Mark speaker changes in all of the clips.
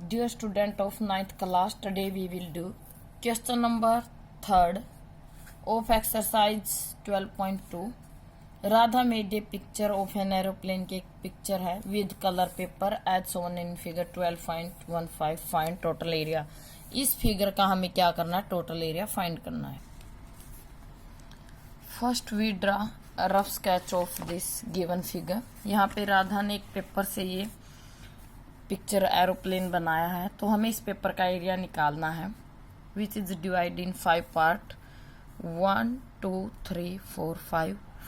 Speaker 1: Dear student of ninth class, today we will do question number 3rd of exercise 12.2. Radha made a picture of an aeroplane की एक picture है with color paper as shown in figure 12.15. Find total area. इस figure का हमें क्या करना है, total area find करना है. First we draw rough sketch of this given figure. यहाँ पे राधा ने एक पेपर से ये पिक्चर एरोप्लेन बनाया है, तो हमें इस पेपर का एरिया निकालना है which is divide in 5 part. 1 2 3 4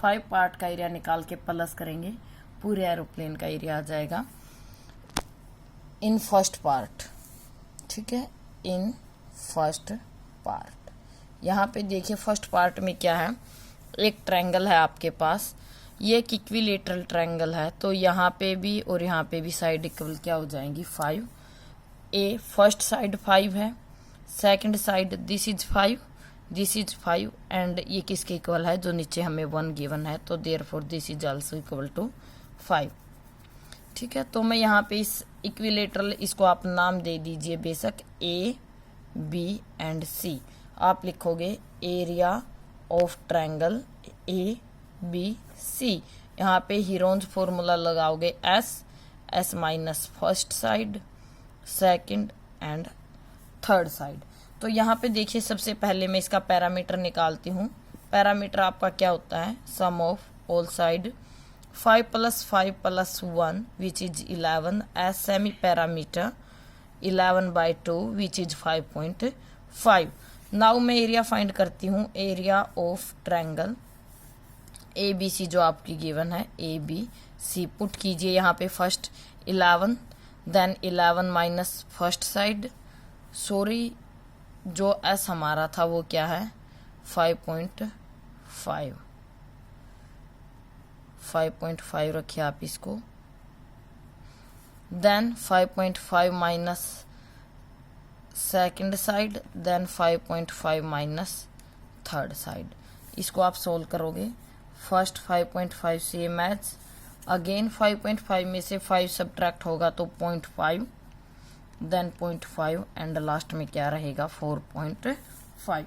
Speaker 1: 5 part का एरिया निकाल के प्लस करेंगे, पूरे एरोप्लेन का एरिया आ जाएगा इन फर्स्ट पार्ट. ठीक है, इन फर्स्ट पार्ट. यहाँ पे देखिए फर्स्ट पार्ट में क्या है, एक ट्रायंगल है आपके पास, ये एक इक्विलेटरल ट्रायंगल है, तो यहाँ पे भी और यहाँ पे भी साइड इक्वल क्या हो जाएंगी 5. ए फर्स्ट साइड 5 है, second side this is 5, this is 5 and ये किसके इक्वल है, जो नीचे हमें 1 गिवन है, तो therefore this is also equal to 5. ठीक है, तो मैं यहाँ पे इस इक्विलेटरल, इसको आप नाम दे दीजिए बेशक ए बी एंड सी. आप लिखोगे area of triangle A B C. यहाँ पे हीरोन्स फॉर्मूला लगाओगे S minus first side, second and third side. तो यहाँ पे देखिए सबसे पहले मैं इसका पैरामीटर निकालती हूँ. पैरामीटर आपका क्या होता है, sum of all side 5 + 5 + 1 which is 11 as semi parameter 11/2 which is 5.5. Now मैं एरिया फाइंड करती हूँ, area of triangle A B C जो आपकी गिवन है, ए बी सी पुट कीजिए यहाँ पे. First 11, then 11 minus first side, sorry जो एस हमारा था वो क्या है 5.5. 5.5 रखिए आप इसको. Then 5.5 minus second side, then 5.5 minus third side. इसको आप सोल्व करोगे. फर्स्ट 5.5 सेम एज, अगेन 5.5 में से 5 सब्ट्रैक्ट होगा तो 0.5, देन 0.5 एंड लास्ट में क्या रहेगा 4.5.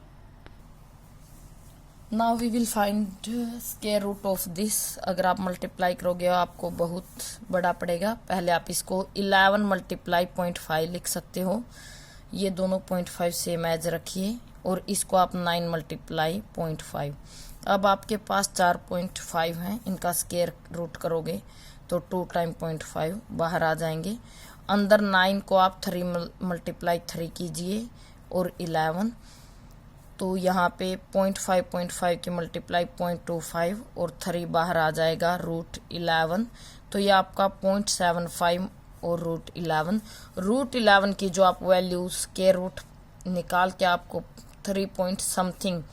Speaker 1: Now we will find square root of this. अगर आप मल्टीप्लाई करोगे आपको बहुत बड़ा पड़ेगा. पहले आप इसको 11 × 0.5 लिख सकते हो. ये दोनों 0.5 सेम एज रखिए और इसको आप 9 × 0.5. अब आपके पास 4.5 हैं, इनका स्क्वायर रूट करोगे तो 2 × 0.5 बाहर आ जाएंगे. अंदर 9 को आप 3 × 3 कीजिए और 11, तो यहाँ पे 0.5 की मल्टीप्लाई 0.25 और 3 बाहर आ जाएगा √11, तो ये आपका 0.75 और √11. √11 की जो आप वैल्यू स्क्वायर रूट निकाल के आपको 3 पॉइंट समथिंग,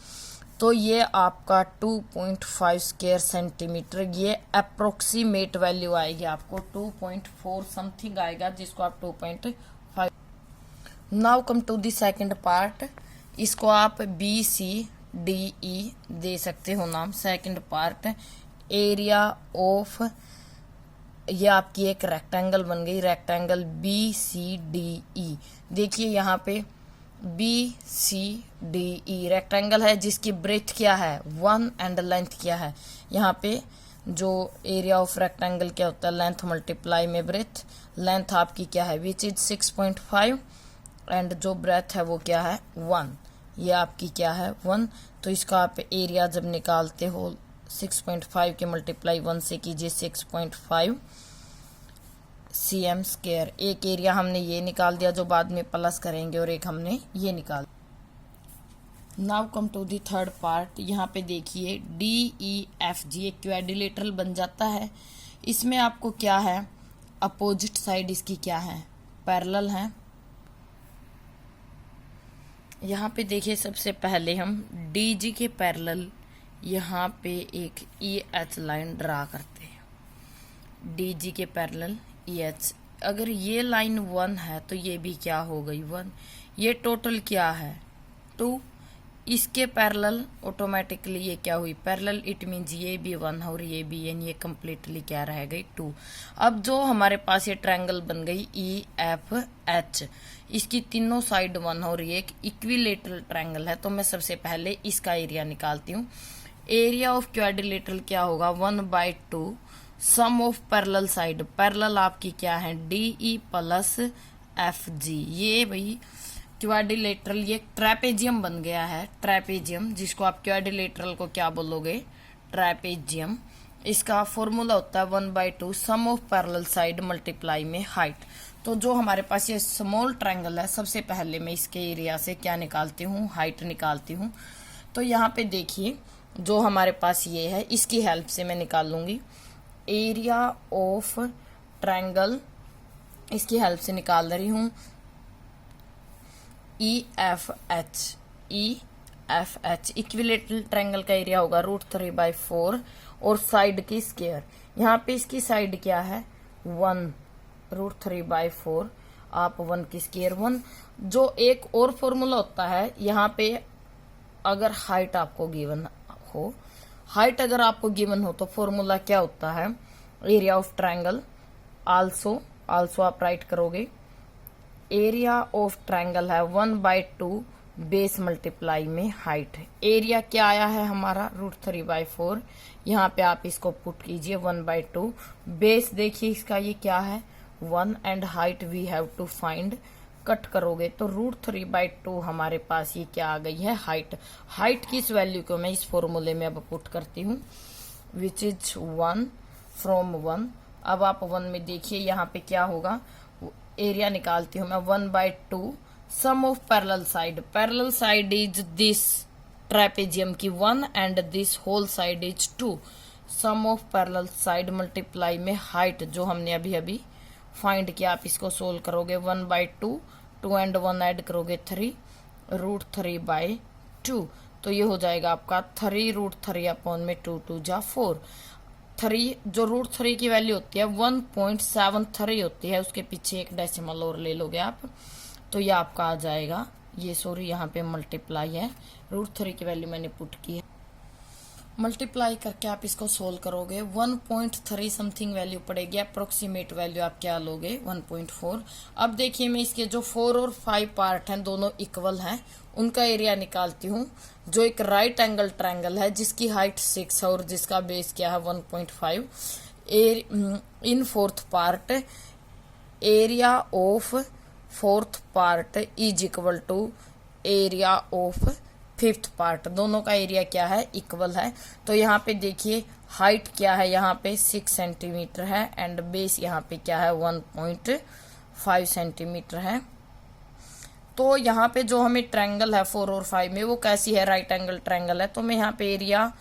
Speaker 1: तो ये आपका 2.5 स्क्वायर सेंटीमीटर, ये अप्रोक्सीमेट वैल्यू आएगी आपको 2.4 समथिंग आएगा, जिसको आप 2.5. Now come to the second part. इसको आप बी सी डी ई दे सकते हो नाम. सेकंड पार्ट एरिया ऑफ, ये आपकी एक रेक्टेंगल बन गई, rectangle B C D E. देखिए यहाँ पे B C D E rectangle है जिसकी ब्रेथ क्या है 1 एंड लेंथ क्या है. यहाँ पे जो एरिया ऑफ रेक्टेंगल क्या होता है, लेंथ मल्टीप्लाई में ब्रेथ. लेंथ आपकी क्या है विच इज 6.5 एंड जो ब्रेथ है वो क्या है 1. ये आपकी क्या है 1. तो इसका आप एरिया जब निकालते हो 6.5 के मल्टीप्लाई 1 से कीजिए 6.5 cm स्क्वायर. एक एरिया हमने ये निकाल दिया जो बाद में प्लस करेंगे और एक हमने ये निकाल. Now come to the third part. यहाँ पे देखिए DEFG एक क्वाड्रिलेटरल बन जाता है. इसमें आपको क्या है, अपोजिट साइड इसकी क्या है पैरेलल है. यहाँ पे देखिए सबसे पहले हम DG के पैरेलल यहाँ पे एक EH लाइन ड्रा करते हैं. DG के पैरेलल EH, अगर ये लाइन 1 है तो ये भी क्या हो गई 1. ये टोटल क्या है 2. इसके पैरेलल ऑटोमेटिकली ये क्या हुई, पैरेलल इट मीन्स ये भी 1 और ये भी एन, ये कम्प्लीटली क्या रह गई 2। अब जो हमारे पास ये ट्रायंगल बन गई ई एफ एच, इसकी तीनों साइड 1 और ये एक इक्विलेटरल ट्रायंगल है, तो मैं सबसे पहले इसका एरिया निकालती हूँ। एरिया ऑफ क्वाड्रिलेटरल क्या होगा 1/2 sum of parallel side, parallel आपकी क्या है D E plus F G. ये भाई क्वाड्रिलेटरल ये ट्रेपेजियम बन गया है, ट्रेपेजियम जिसको आप क्वाड्रिलेटरल को क्या बोलोगे ट्रेपेजियम। इसका फॉर्मूला होता है 1/2 sum of parallel side multiply में हाइट। तो जो हमारे पास ये स्मॉल ट्रायंगल है, सबसे पहले मैं इसके एरिया से क्या निकालती हूँ, हाइट निकालती हूँ। तो यहाँ पे देखिए जो हमारे पास ये है, इसकी हेल्प से मैं निकाल लूंगी एरिया ऑफ ट्रायंगल, इसकी हेल्प से निकाल रही हूँ E F H. Equilateral triangle का एरिया होगा √3/4 और साइड की स्क्वायर। यहाँ पे इसकी साइड क्या है 1, √3/4 आप 1 की स्क्वायर 1। जो एक और फॉर्मूला होता है यहाँ पे, अगर हाइट आपको गिवन हो, हाइट अगर आपको गिवन हो तो फॉर्मूला क्या होता है एरिया ऑफ ट्रायंगल, आल्सो आप राइट करोगे एरिया ऑफ ट्रायंगल है 1/2 बेस मल्टीप्लाई में हाइट। एरिया क्या आया है हमारा √3/4, यहाँ पे आप इसको पुट कीजिए 1/2, बेस देखिए इसका ये क्या है 1 and height we have to find, cut करोगे तो √3/2 हमारे पास ये क्या आ गई है हाइट। हाइट की इस वैल्यू को मैं इस फॉर्मूले में अब पुट करती हूँ विच इज 1 फ्रॉम 1। अब आप 1 में देखिए यहाँ पे क्या होगा, एरिया निकालती हूँ मैं 1/2 sum of parallel side, parallel side is this trapezium की 1 and this whole side is 2, sum of parallel side multiply में हाइट जो हमने अभी अभी फाइंड किया। आप इसको सोल्व करोगे 1/2, 2 एंड 1 ऐड करोगे 3, √3/2, तो ये हो जाएगा आपका 3√3 अपॉन में 2 2 जा 4। 3 जो √3 की वैल्यू होती है 1.73 होती है, उसके पीछे एक डेसिमल और ले लोगे आप, तो ये आपका आ जाएगा, ये सॉरी यहाँ पे मल्टीप्लाई है, √3 की वैल्यू मैंने पुट की है, मल्टीप्लाई करके आप इसको सोल्व करोगे 1.3 समथिंग वैल्यू पड़ेगी, अप्रोक्सीमेट वैल्यू आप क्या लोगे 1.4। अब देखिए मैं इसके जो 4 और 5 पार्ट हैं दोनों इक्वल हैं, उनका एरिया निकालती हूँ। जो एक राइट एंगल ट्रायंगल है जिसकी हाइट 6 है और जिसका बेस क्या है 1.5, in fourth part area of fourth part is equal to area of fifth part, दोनों का एरिया क्या है इक्वल है। तो यहाँ पे देखिए हाइट क्या है, यहाँ पे 6 सेंटीमीटर है एंड बेस यहाँ पे क्या है 1.5 सेंटीमीटर है। तो यहाँ पे जो हमें ट्रायंगल है 4 और 5 में वो कैसी है, राइट एंगल ट्रायंगल है। तो मैं यहाँ पे एरिया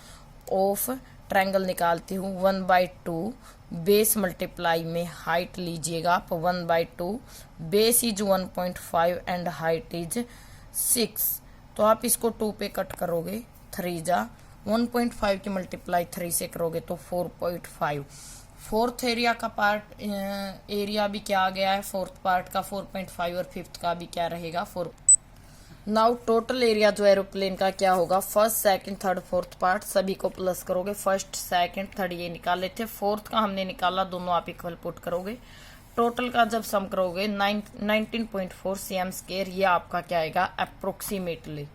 Speaker 1: ऑफ ट्रायंगल निकालती हूँ 1/2 बेस मल्टीप्लाई में हाइट लीजिएगा आप 1/2, base is 1.5 and height is 6। तो आप इसको 2 पे कट करोगे 3 जा 1.5 की मल्टीप्लाई 3 से करोगे तो 4.5। फोर्थ एरिया का पार्ट एरिया भी क्या आ गया है, फोर्थ पार्ट का 4.5 और फिफ्थ का भी क्या रहेगा 4। नाउ टोटल एरिया जो एरोप्लेन का क्या होगा, first second third fourth part सभी को प्लस करोगे, फर्स्ट सेकंड थर्ड ये निकाले थे, फोर्थ का हमने निकाला, दोनों आप इक्वल पुट करोगे, टोटल का जब सम करोगे 19.4 cm², ये आपका क्या आएगा अप्रोक्सीमेटली।